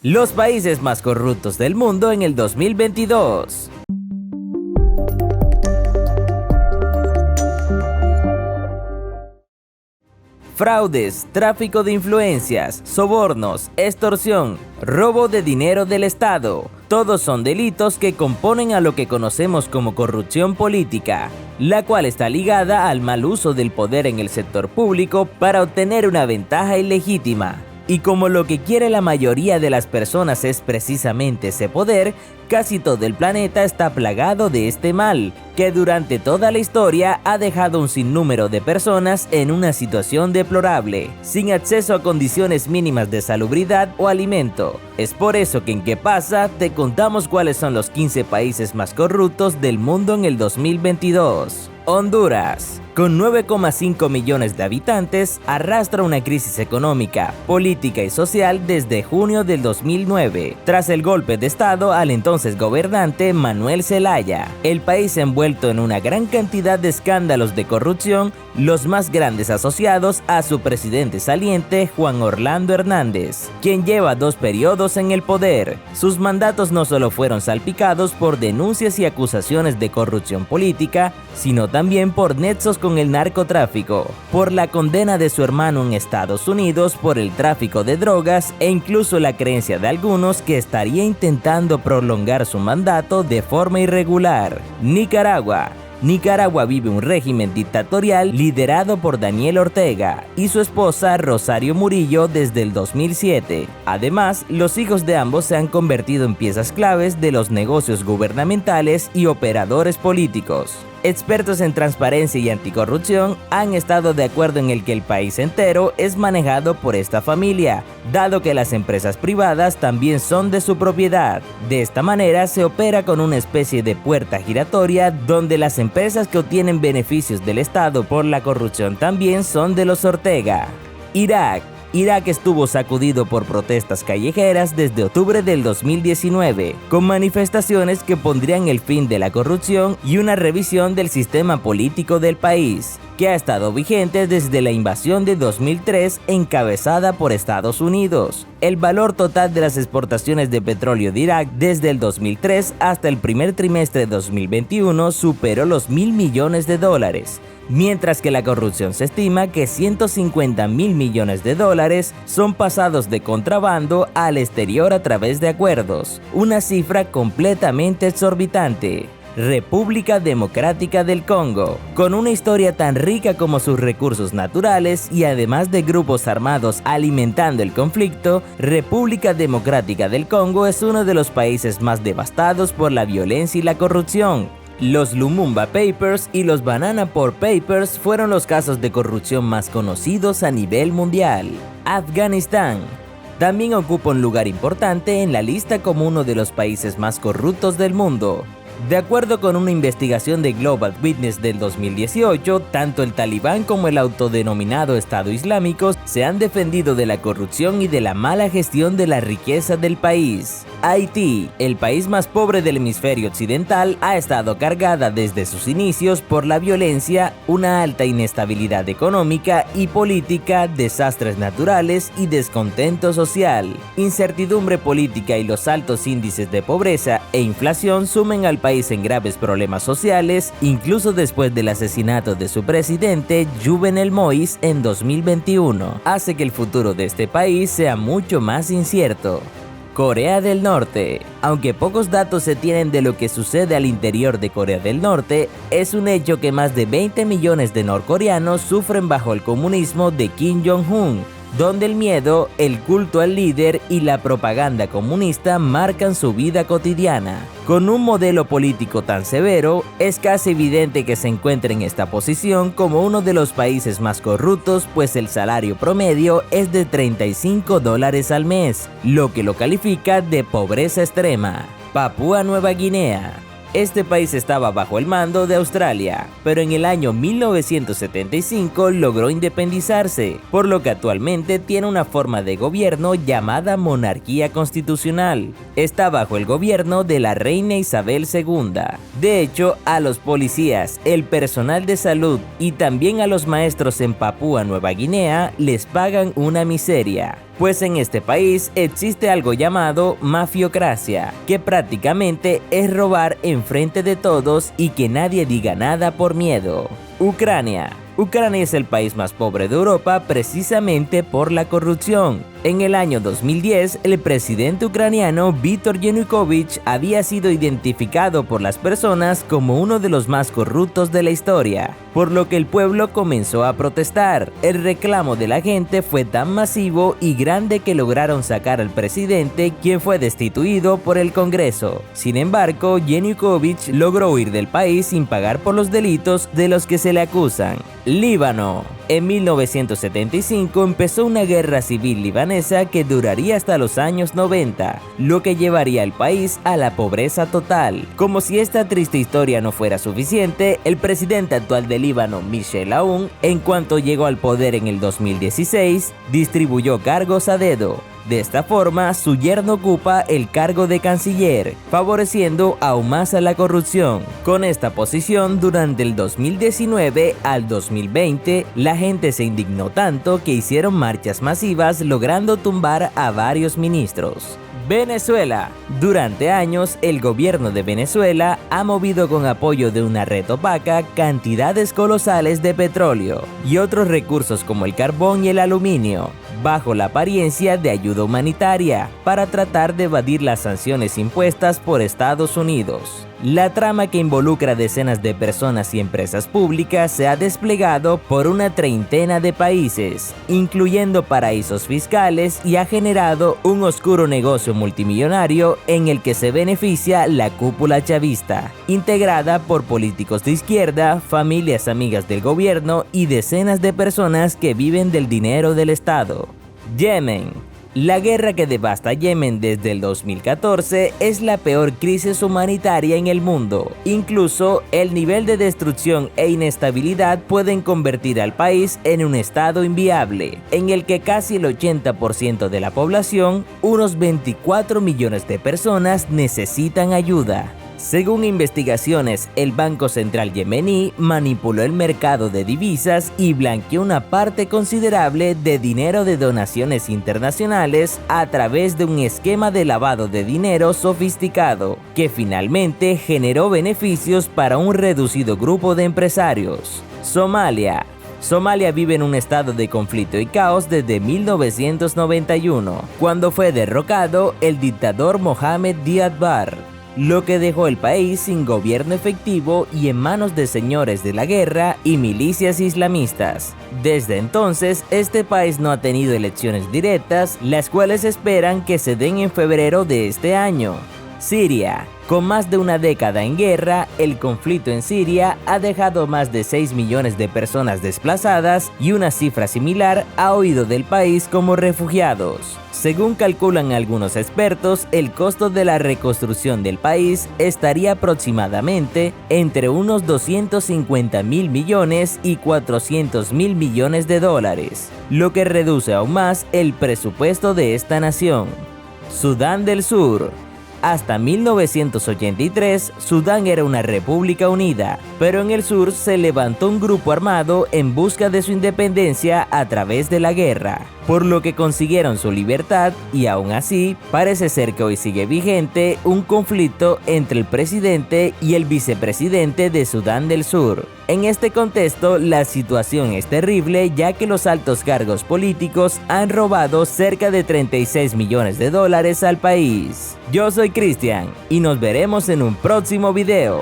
Los países más corruptos del mundo en el 2022. Fraudes, tráfico de influencias, sobornos, extorsión, robo de dinero del Estado. Todos son delitos que componen a lo que conocemos como corrupción política, la cual está ligada al mal uso del poder en el sector público para obtener una ventaja ilegítima. Y como lo que quiere la mayoría de las personas es precisamente ese poder, casi todo el planeta está plagado de este mal, que durante toda la historia ha dejado un sinnúmero de personas en una situación deplorable, sin acceso a condiciones mínimas de salubridad o alimento. Es por eso que en ¿Qué pasa? Te contamos cuáles son los 15 países más corruptos del mundo en el 2022. Honduras, con 9,5 millones de habitantes, arrastra una crisis económica, política y social desde junio del 2009, tras el golpe de estado al entonces gobernante Manuel Zelaya. El país envuelto en una gran cantidad de escándalos de corrupción, los más grandes asociados a su presidente saliente Juan Orlando Hernández, quien lleva 2 periodos en el poder. Sus mandatos no solo fueron salpicados por denuncias y acusaciones de corrupción política, sino también por nexos con el narcotráfico, por la condena de su hermano en Estados Unidos por el tráfico de drogas e incluso la creencia de algunos que estaría intentando prolongar su mandato de forma irregular. Nicaragua vive un régimen dictatorial liderado por Daniel Ortega y su esposa Rosario Murillo desde el 2007. Además, los hijos de ambos se han convertido en piezas claves de los negocios gubernamentales y operadores políticos. Expertos en transparencia y anticorrupción han estado de acuerdo en el que el país entero es manejado por esta familia, dado que las empresas privadas también son de su propiedad. De esta manera se opera con una especie de puerta giratoria donde las empresas que obtienen beneficios del Estado por la corrupción también son de los Ortega. Irak estuvo sacudido por protestas callejeras desde octubre del 2019, con manifestaciones que pondrían el fin de la corrupción y una revisión del sistema político del país, que ha estado vigente desde la invasión de 2003 encabezada por Estados Unidos. El valor total de las exportaciones de petróleo de Irak desde el 2003 hasta el primer trimestre de 2021 superó los $1.000 millones, mientras que la corrupción se estima que $150.000 millones son pasados de contrabando al exterior a través de acuerdos, una cifra completamente exorbitante. República Democrática del Congo, con una historia tan rica como sus recursos naturales y además de grupos armados alimentando el conflicto, República Democrática del Congo es uno de los países más devastados por la violencia y la corrupción. Los Lumumba Papers y los Banana Port Papers fueron los casos de corrupción más conocidos a nivel mundial. Afganistán también ocupa un lugar importante en la lista como uno de los países más corruptos del mundo. De acuerdo con una investigación de Global Witness del 2018, tanto el Talibán como el autodenominado Estado Islámico se han defendido de la corrupción y de la mala gestión de la riqueza del país. Haití, el país más pobre del hemisferio occidental, ha estado cargada desde sus inicios por la violencia, una alta inestabilidad económica y política, desastres naturales y descontento social. Incertidumbre política y los altos índices de pobreza e inflación sumen al país en graves problemas sociales, incluso después del asesinato de su presidente Jovenel Moïse en 2021. Hace que el futuro de este país sea mucho más incierto. Corea del Norte. Aunque pocos datos se tienen de lo que sucede al interior de Corea del Norte, es un hecho que más de 20 millones de norcoreanos sufren bajo el comunismo de Kim Jong-un, donde el miedo, el culto al líder y la propaganda comunista marcan su vida cotidiana. Con un modelo político tan severo, es casi evidente que se encuentra en esta posición como uno de los países más corruptos, pues el salario promedio es de $35 al mes, lo que lo califica de pobreza extrema. Papúa Nueva Guinea. Este país estaba bajo el mando de Australia, pero en el año 1975 logró independizarse, por lo que actualmente tiene una forma de gobierno llamada monarquía constitucional. Está bajo el gobierno de la reina Isabel II. De hecho, a los policías, el personal de salud y también a los maestros en Papúa Nueva Guinea les pagan una miseria. pues en este país existe algo llamado mafiocracia, que prácticamente es robar enfrente de todos y que nadie diga nada por miedo. Ucrania. Ucrania es el país más pobre de Europa precisamente por la corrupción. En el año 2010, el presidente ucraniano Viktor Yanukovych había sido identificado por las personas como uno de los más corruptos de la historia, por lo que el pueblo comenzó a protestar. El reclamo de la gente fue tan masivo y grande que lograron sacar al presidente, quien fue destituido por el Congreso. Sin embargo, Yanukovych logró huir del país sin pagar por los delitos de los que se le acusan. Líbano. En 1975 empezó una guerra civil libanesa que duraría hasta los años 90, lo que llevaría al país a la pobreza total. Como si esta triste historia no fuera suficiente, el presidente actual de Líbano, Michel Aoun, en cuanto llegó al poder en el 2016, distribuyó cargos a dedo. De esta forma, su yerno ocupa el cargo de canciller, favoreciendo aún más a la corrupción. Con esta posición, durante el 2019 al 2020, la gente se indignó tanto que hicieron marchas masivas logrando tumbar a varios ministros. Venezuela. Durante años, el gobierno de Venezuela ha movido con apoyo de una red opaca cantidades colosales de petróleo y otros recursos como el carbón y el aluminio, bajo la apariencia de ayuda humanitaria, para tratar de evadir las sanciones impuestas por Estados Unidos. La trama, que involucra decenas de personas y empresas públicas, se ha desplegado por una treintena de países, incluyendo paraísos fiscales, y ha generado un oscuro negocio multimillonario en el que se beneficia la cúpula chavista, integrada por políticos de izquierda, familias amigas del gobierno y decenas de personas que viven del dinero del Estado. Yemen. La guerra que devasta Yemen desde el 2014 es la peor crisis humanitaria en el mundo. Incluso el nivel de destrucción e inestabilidad pueden convertir al país en un estado inviable, en el que casi el 80% de la población, unos 24 millones de personas, necesitan ayuda. Según investigaciones, el Banco Central yemení manipuló el mercado de divisas y blanqueó una parte considerable de dinero de donaciones internacionales a través de un esquema de lavado de dinero sofisticado, que finalmente generó beneficios para un reducido grupo de empresarios. Somalia. Somalia vive en un estado de conflicto y caos desde 1991, cuando fue derrocado el dictador Mohamed Siad Barre, lo que dejó el país sin gobierno efectivo y en manos de señores de la guerra y milicias islamistas. Desde entonces, este país no ha tenido elecciones directas, las cuales esperan que se den en febrero de este año. Siria. Con más de una década en guerra, el conflicto en Siria ha dejado más de 6 millones de personas desplazadas y una cifra similar ha huido del país como refugiados. Según calculan algunos expertos, el costo de la reconstrucción del país estaría aproximadamente entre unos 250.000 millones y 400.000 millones de dólares, lo que reduce aún más el presupuesto de esta nación. Sudán del Sur. Hasta 1983, Sudán era una república unida, pero en el sur se levantó un grupo armado en busca de su independencia a través de la guerra, por lo que consiguieron su libertad, y aún así, parece ser que hoy sigue vigente un conflicto entre el presidente y el vicepresidente de Sudán del Sur. En este contexto, la situación es terrible, ya que los altos cargos políticos han robado cerca de 36 millones de dólares al país. Yo soy Cristian y nos veremos en un próximo video.